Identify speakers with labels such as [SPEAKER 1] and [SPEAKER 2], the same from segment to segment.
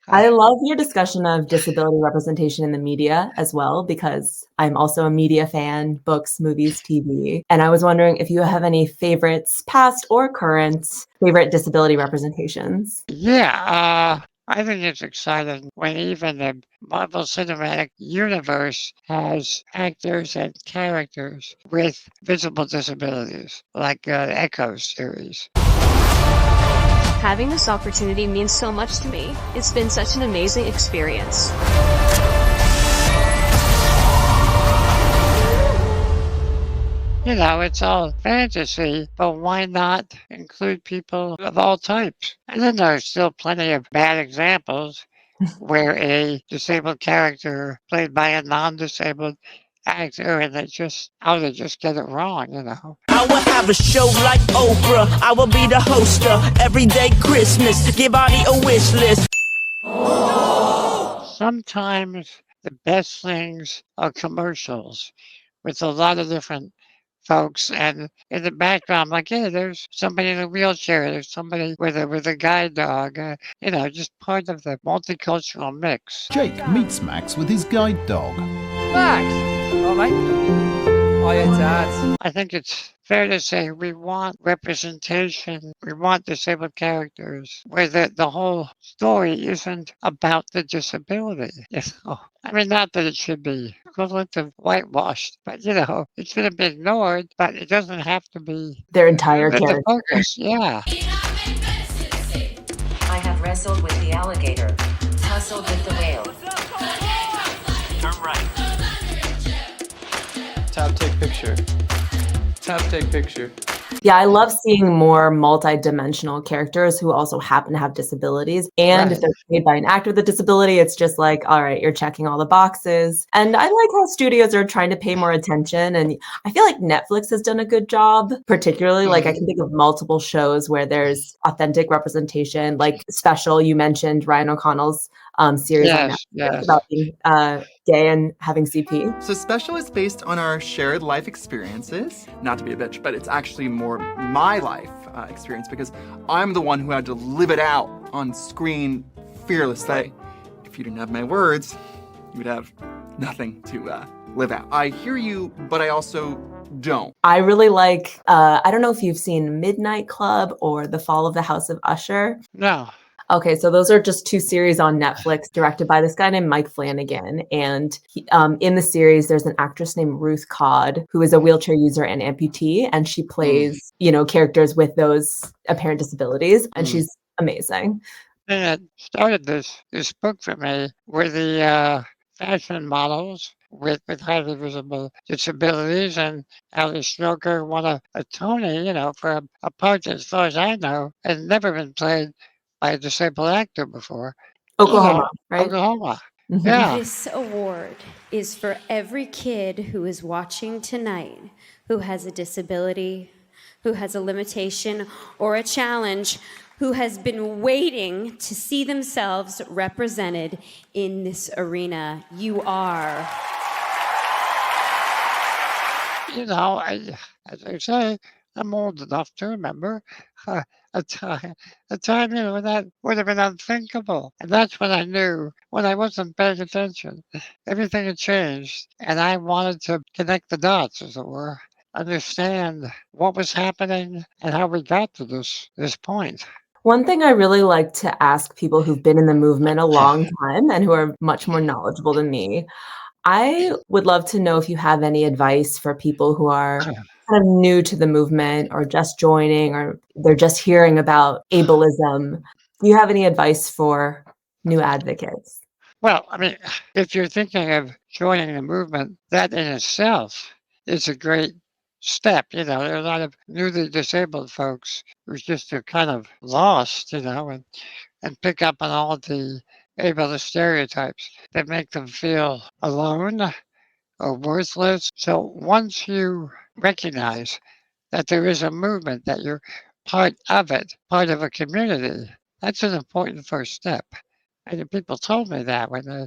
[SPEAKER 1] I
[SPEAKER 2] Uh,
[SPEAKER 1] love your discussion of disability representation in the media as well, because I'm also a media fan, books, movies, TV. And I was wondering if you have any favorites, past or current, favorite disability representations.
[SPEAKER 2] yeah, I think it's exciting when even the Marvel Cinematic Universe has actors and characters with visible disabilities, like Echo series.
[SPEAKER 3] Having this opportunity means so much to me. It's been such an amazing experience.
[SPEAKER 2] You know, it's all fantasy, but why not include people of all types? And then there's still plenty of bad examples where a disabled character played by a non-disabled actor and they just get it wrong, you know.
[SPEAKER 4] I will have a show like Oprah. I will be the host of Everyday Christmas. Give Audie a wish list.
[SPEAKER 2] Sometimes the best things are commercials with a lot of different folks and in the background like yeah there's somebody in a wheelchair, there's somebody with a guide dog, you know, just part of the multicultural mix.
[SPEAKER 5] Jake meets Max with his guide dog.
[SPEAKER 6] Max! Oh, mate. Hiya, Dad.
[SPEAKER 2] I think it's fair to say we want representation, we want disabled characters where the whole story isn't about the disability, you know. I mean, not that it should be equivalent of whitewashed, but you know, it shouldn't be ignored, but it doesn't have to be
[SPEAKER 1] Their entire
[SPEAKER 2] the
[SPEAKER 1] character.
[SPEAKER 2] focus. Yeah.
[SPEAKER 7] I have wrestled with the alligator, tussled with the whale.
[SPEAKER 4] Turn right.
[SPEAKER 6] Tap, take picture. Tap, take picture.
[SPEAKER 1] Yeah, I love seeing more multi-dimensional characters who also happen to have disabilities. And if
[SPEAKER 2] Right.
[SPEAKER 1] they're played by an actor with a disability, it's just like, all right, you're checking all the boxes. And I like how studios are trying to pay more attention. And I feel like Netflix has done a good job, particularly like I
[SPEAKER 2] Mhm.
[SPEAKER 1] can think of multiple shows where there's authentic representation, like Special, you mentioned Ryan O'Connell's series on
[SPEAKER 2] Yes,
[SPEAKER 1] Netflix
[SPEAKER 2] yes.
[SPEAKER 1] about being gay and having CP.
[SPEAKER 8] So Special is based on our shared life experiences. Not to be a bitch, but it's actually more my life experience because I'm the one who had to live it out on screen fearlessly. If you didn't have my words, you would have nothing to live out. I hear you, but I also don't.
[SPEAKER 1] I really like, I don't know if you've seen Midnight Club or The Fall of the House of Usher.
[SPEAKER 2] No.
[SPEAKER 1] Okay, so those are just two series on Netflix directed by this guy named Mike Flanagan. And in the series, there's an actress named Ruth Codd, who is a wheelchair user and amputee, and she plays, you know, characters with those apparent disabilities, and
[SPEAKER 2] Mm.
[SPEAKER 1] she's amazing.
[SPEAKER 2] And it started this book for me were the fashion models with highly visible disabilities, and Alice Stroker won a Tony, you know, for a part that, as far as I know, had never been played by a disabled actor before. You
[SPEAKER 1] Oklahoma,
[SPEAKER 2] know,
[SPEAKER 1] right?
[SPEAKER 2] Oklahoma.
[SPEAKER 1] Mhm.
[SPEAKER 2] Yeah.
[SPEAKER 9] This award is for every kid who is watching tonight who has a disability, who has a limitation or a challenge, who has been waiting to see themselves represented in this arena. You are.
[SPEAKER 2] You know, as I say, I'm old enough to remember uh, a time, you know, when that would have been unthinkable. And that's when I knew, when I wasn't paying attention, everything had changed. And I wanted to connect the dots, as it were, understand what was happening and how we got to this point.
[SPEAKER 1] One thing I really like to ask people who've been in the movement a long time and who are much more knowledgeable than me, I would love to know if you have any advice for people who are kind of new to the movement or just joining or they're just hearing about ableism. Do you have any advice for new advocates?
[SPEAKER 2] Well, I mean, if you're thinking of joining the movement, that in itself is a great step. You know, there are a lot of newly disabled folks who just are kind of lost, you know, and pick up on all of the ableist stereotypes that make them feel alone or worthless. So once you recognize that there is a movement, that you're part of it, part of a community, that's an important first step. And the people told me that when they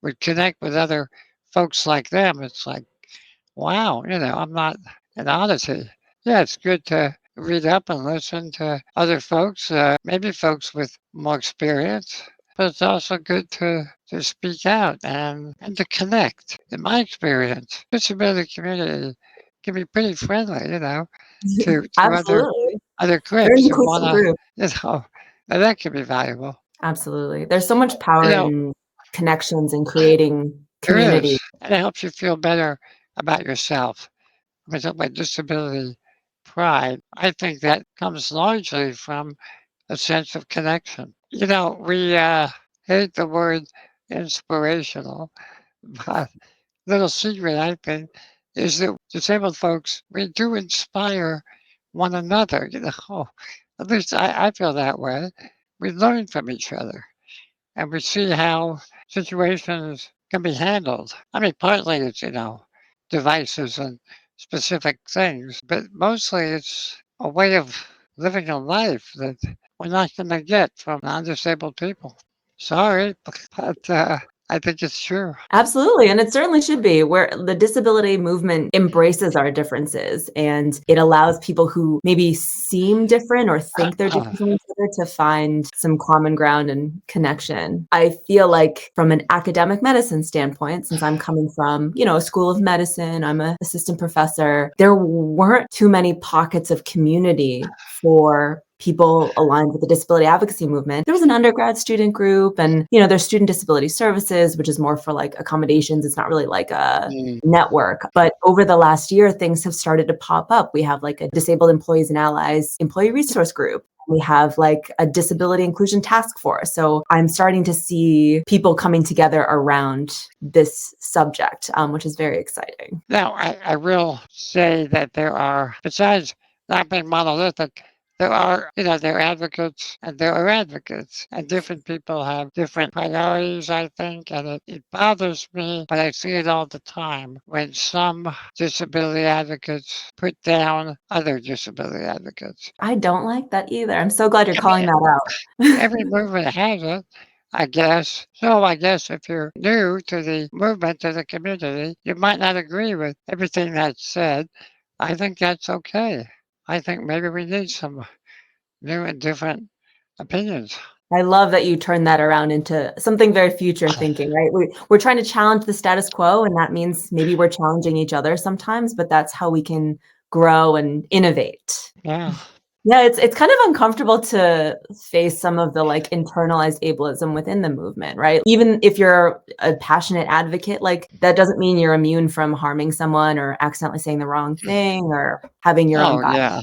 [SPEAKER 2] would connect with other folks like them, it's like, wow, you know, I'm not an oddity. Yeah, it's good to read up and listen to other folks, maybe folks with more experience, but it's also good to speak out and to connect. In my experience, disability community can be pretty friendly, to
[SPEAKER 1] Absolutely.
[SPEAKER 2] other
[SPEAKER 1] They're an
[SPEAKER 2] groups who
[SPEAKER 1] inclusive
[SPEAKER 2] wanna,
[SPEAKER 1] group.
[SPEAKER 2] you know, and that can be valuable.
[SPEAKER 1] Absolutely. There's so much
[SPEAKER 2] You
[SPEAKER 1] power
[SPEAKER 2] know,
[SPEAKER 1] in connections and creating
[SPEAKER 2] there
[SPEAKER 1] community.
[SPEAKER 2] is, and it helps you feel better about yourself. When I talk about disability pride, I think that comes largely from a sense of connection. We hate the word inspirational, but little secret, I think, is that disabled folks, we do inspire one another. At least I feel that way. We learn from each other and we see how situations can be handled. I mean, partly it's, devices and specific things, but mostly it's a way of living a life that we're not going to get from non disabled people. Sorry, but I think it's true.
[SPEAKER 1] Absolutely. And it certainly should be, where the disability movement embraces our differences and it allows people who maybe seem different or think they're different from each other to find some common ground and connection. I feel like from an academic medicine standpoint, since I'm coming from, a school of medicine, I'm an assistant professor, there weren't too many pockets of community for people aligned with the disability advocacy movement. There was an undergrad student group and, there's student disability services, which is more for like accommodations. It's not really like a network. But over the last year, things have started to pop up. We have like a disabled employees and allies employee resource group. We have like a disability inclusion task force. So I'm starting to see people coming together around this subject, which is very exciting.
[SPEAKER 2] Now, I will say that there are, besides not being monolithic, there are, there are advocates and there are advocates, and different people have different priorities, I think, and it bothers me, but I see it all the time when some disability advocates put down other disability advocates.
[SPEAKER 1] I don't like that either. I'm so glad you're
[SPEAKER 2] I
[SPEAKER 1] calling
[SPEAKER 2] mean,
[SPEAKER 1] that out.
[SPEAKER 2] every movement has it, I guess. So I guess if you're new to the movement, to the community, you might not agree with everything that's said. I think that's okay. I think maybe we need some new and different opinions.
[SPEAKER 1] I love that you turn that around into something very future thinking, right? We're trying to challenge the status quo, and that means maybe we're challenging each other sometimes, but that's how we can grow and innovate.
[SPEAKER 2] Yeah.
[SPEAKER 1] Yeah, it's kind of uncomfortable to face some of the like internalized ableism within the movement, right? Even if you're a passionate advocate, like that doesn't mean you're immune from harming someone or accidentally saying the wrong thing or having your own
[SPEAKER 2] Oh,
[SPEAKER 1] bias.
[SPEAKER 2] yeah.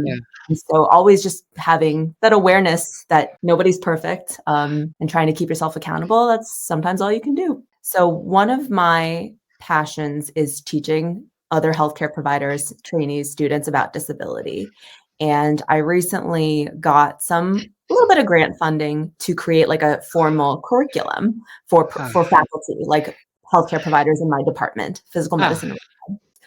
[SPEAKER 2] Yeah.
[SPEAKER 1] And so always just having that awareness that nobody's perfect, and trying to keep yourself accountable, that's sometimes all you can do. So one of my passions is teaching other healthcare providers, trainees, students about disability. And I recently got a little bit of grant funding to create like a formal curriculum for faculty, like healthcare providers in my department, physical medicine.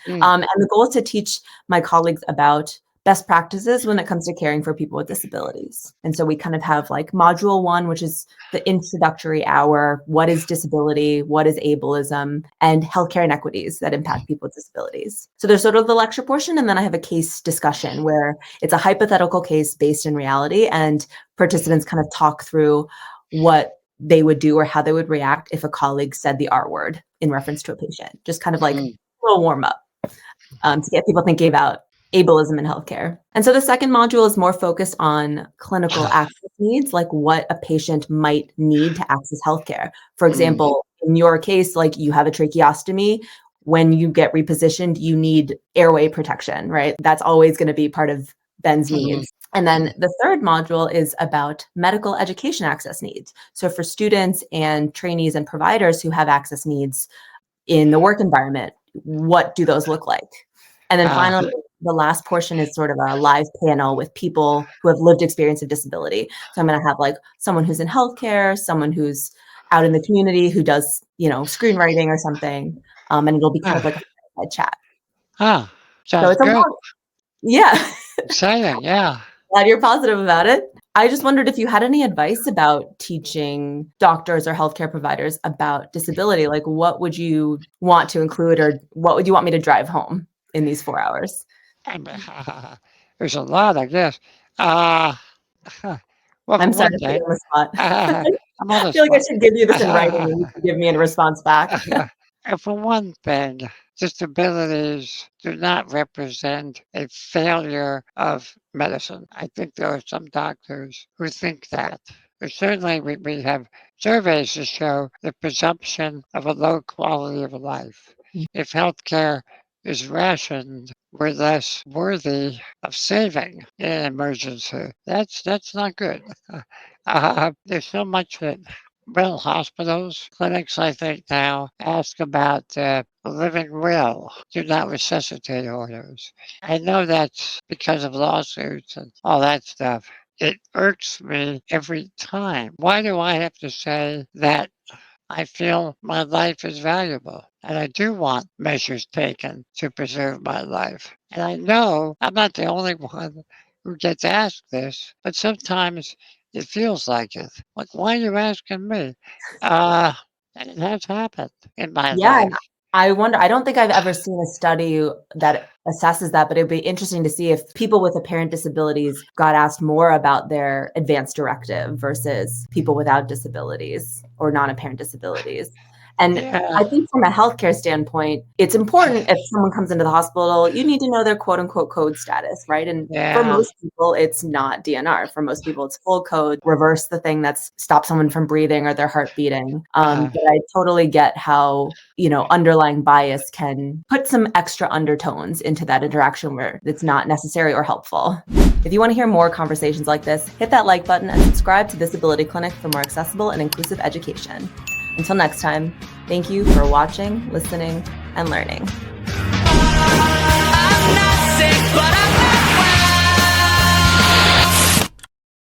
[SPEAKER 1] And the goal is to teach my colleagues about best practices when it comes to caring for people with disabilities. And so we kind of have like module 1, which is the introductory hour. What is disability? What is ableism? And healthcare inequities that impact people with disabilities. So there's sort of the lecture portion, and then I have a case discussion where it's a hypothetical case based in reality, and participants kind of talk through what they would do or how they would react if a colleague said the R word in reference to a patient. Just kind of like a little warm up to get people thinking about ableism in healthcare. And so the second module is more focused on clinical access needs, like what a patient might need to access healthcare. For example, in your case, like you have a tracheostomy. When you get repositioned, you need airway protection, right? That's always going to be part of Ben's needs. And then the third module is about medical education access needs. So for students and trainees and providers who have access needs in the work environment, what do those look like? And then finally, the last portion is sort of a live panel with people who have lived experience of disability. So I'm going to have like someone who's in healthcare, someone who's out in the community who does, screenwriting or something. And it'll be kind of like a chat.
[SPEAKER 2] Sounds
[SPEAKER 1] So it's
[SPEAKER 2] good.
[SPEAKER 1] Yeah.
[SPEAKER 2] Exciting, yeah.
[SPEAKER 1] Glad you're positive about it. I just wondered if you had any advice about teaching doctors or healthcare providers about disability. Like, what would you want to include, or what would you want me to drive home in these 4 hours?
[SPEAKER 2] There's a lot, I guess. Well,
[SPEAKER 1] I'm
[SPEAKER 2] for
[SPEAKER 1] sorry
[SPEAKER 2] one
[SPEAKER 1] to put
[SPEAKER 2] thing,
[SPEAKER 1] you on the spot.
[SPEAKER 2] I'm on
[SPEAKER 1] I
[SPEAKER 2] the
[SPEAKER 1] feel like I
[SPEAKER 2] spot.
[SPEAKER 1] should give you this in writing and you can give me a response back.
[SPEAKER 2] And for one thing, disabilities do not represent a failure of medicine. I think there are some doctors who think that. But certainly, we have surveys to show the presumption of a low quality of life. If healthcare is rationed, we're less worthy of saving in an emergency. That's not good. There's so much that hospitals, clinics, I think now ask about living will, do not resuscitate orders. I know that's because of lawsuits and all that stuff. It irks me every time. Why do I have to say that I feel my life is valuable? And I do want measures taken to preserve my life. And I know I'm not the only one who gets asked this, but sometimes it feels like it. Like, why are you asking me? And it has happened in my
[SPEAKER 1] Yeah,
[SPEAKER 2] life.
[SPEAKER 1] I wonder, I don't think I've ever seen a study that assesses that, but it'd be interesting to see if people with apparent disabilities got asked more about their advance directive versus people without disabilities or non-apparent disabilities. And
[SPEAKER 2] Yeah.
[SPEAKER 1] I think from a healthcare standpoint, it's important if someone comes into the hospital, you need to know their quote unquote code status, right? And for
[SPEAKER 2] Yeah.
[SPEAKER 1] most people, it's not DNR. For most people, it's full code, reverse the thing that's stopped someone from breathing or their heart beating. But I totally get how, underlying bias can put some extra undertones into that interaction where it's not necessary or helpful. If you want to hear more conversations like this, hit that like button and subscribe to Disability Clinic for more accessible and inclusive education. Until next time, thank you for watching, listening, and learning.
[SPEAKER 4] I'm not sick, but I'm